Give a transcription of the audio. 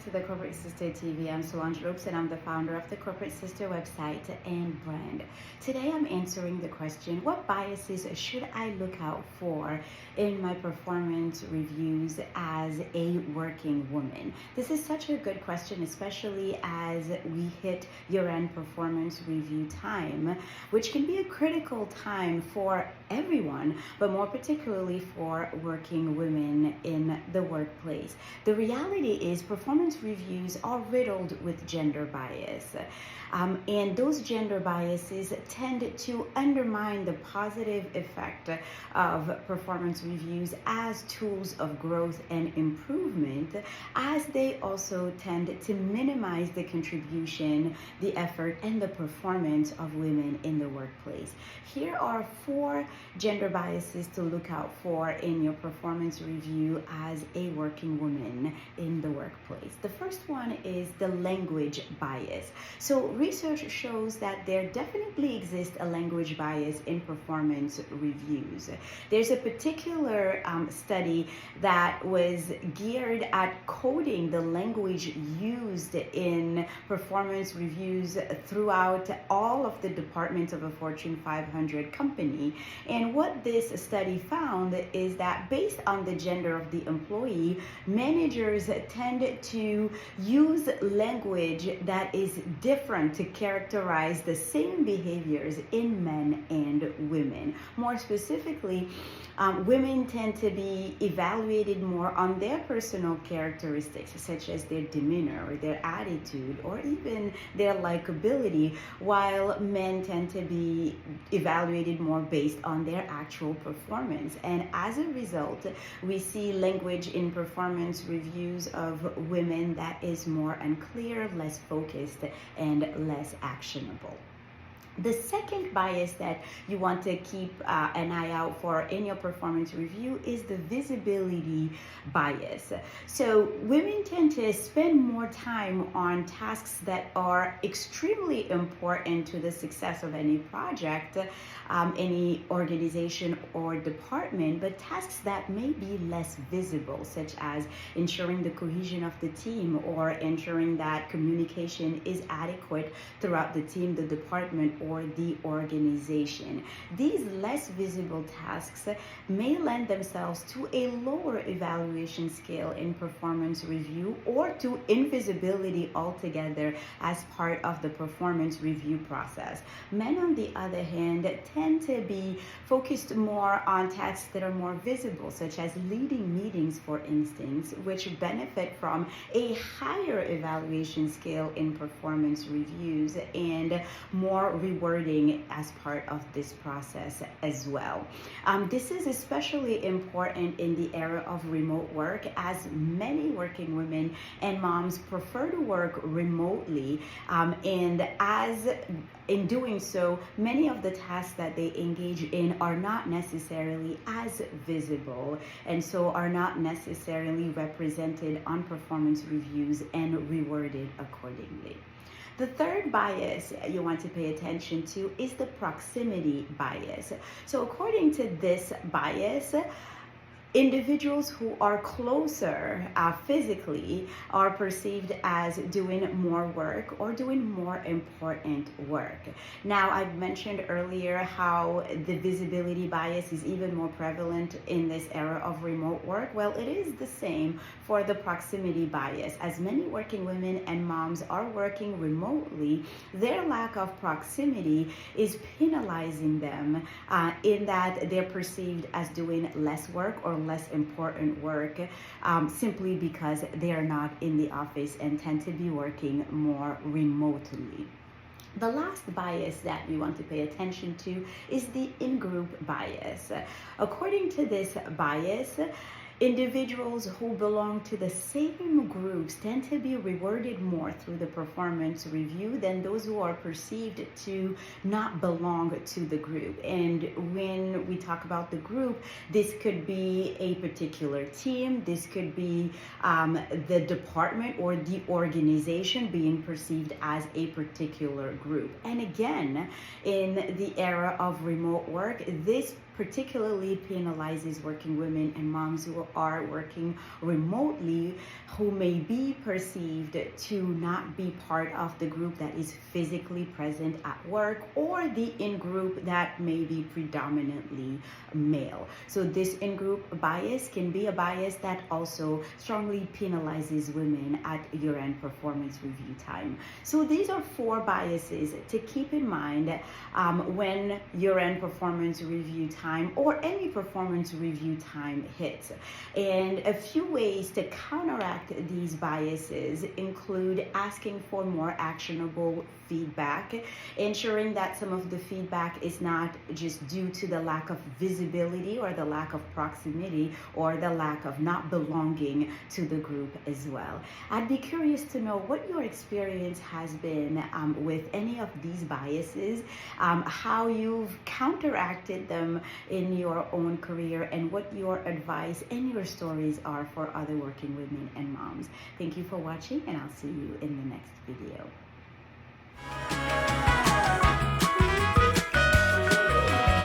to the Corporate Sister TV. I'm Solange Ropes and I'm the founder of the Corporate Sister website and brand. Today I'm answering the question, what biases should I look out for in my performance reviews as a working woman? This is such a good question, especially as we hit year-end performance review time, which can be a critical time for everyone, but more particularly for working women in the workplace. The reality is performance reviews are riddled with gender bias. And those gender biases tend to undermine the positive effect of performance reviews as tools of growth and improvement, as they also tend to minimize the contribution, the effort, and the performance of women in the workplace. Here are 4 gender biases to look out for in your performance review as a working woman in the workplace. The first one is the language bias. So research shows that there definitely exists a language bias in performance reviews. There's a particular study that was geared at coding the language used in performance reviews throughout all of the departments of a Fortune 500 company. And what this study found is that based on the gender of the employee, managers tend to use language that is different to characterize the same behaviors in men and women. More specifically, women tend to be evaluated more on their personal characteristics, such as their demeanor or their attitude or even their likability, while men tend to be evaluated more based on their actual performance. And as a result, we see language in performance reviews of women that is more unclear, less focused, and less actionable. The second bias that you want to keep an eye out for in your performance review is the visibility bias. So women tend to spend more time on tasks that are extremely important to the success of any project, any organization or department, but tasks that may be less visible, such as ensuring the cohesion of the team or ensuring that communication is adequate throughout the team, the department, or the organization. These less visible tasks may lend themselves to a lower evaluation scale in performance review or to invisibility altogether as part of the performance review process. Men, on the other hand, tend to be focused more on tasks that are more visible, such as leading meetings, for instance, which benefit from a higher evaluation scale in performance reviews and more rewarding as part of this process as well. This is especially important in the era of remote work, as many working women and moms prefer to work remotely, and as in doing so, many of the tasks that they engage in are not necessarily as visible and so are not necessarily represented on performance reviews and rewarded accordingly. The third bias you want to pay attention to is the proximity bias. So according to this bias, individuals who are closer physically are perceived as doing more work or doing more important work. Now, I've mentioned earlier how the visibility bias is even more prevalent in this era of remote work. Well, it is the same for the proximity bias. As many working women and moms are working remotely, their lack of proximity is penalizing them in that they're perceived as doing less work or less important work simply because they are not in the office and tend to be working more remotely. The last bias that we want to pay attention to is the in-group bias. According to this bias, individuals who belong to the same groups tend to be rewarded more through the performance review than those who are perceived to not belong to the group. And when we talk about the group, this could be a particular team, this could be the department or the organization being perceived as a particular group. And again, in the era of remote work, this particularly penalizes working women and moms who are working remotely, who may be perceived to not be part of the group that is physically present at work, or the in-group that may be predominantly male. So this in-group bias can be a bias that also strongly penalizes women at year-end performance review time. So these are 4 biases to keep in mind when year-end performance review time or any performance review time hits. And a few ways to counteract these biases include asking for more actionable feedback, ensuring that some of the feedback is not just due to the lack of visibility or the lack of proximity or the lack of not belonging to the group as well. I'd be curious to know what your experience has been with any of these biases, how you've counteracted them in your own career, and what your advice and your stories are for other working women and moms. Thank you for watching, and I'll see you in the next video.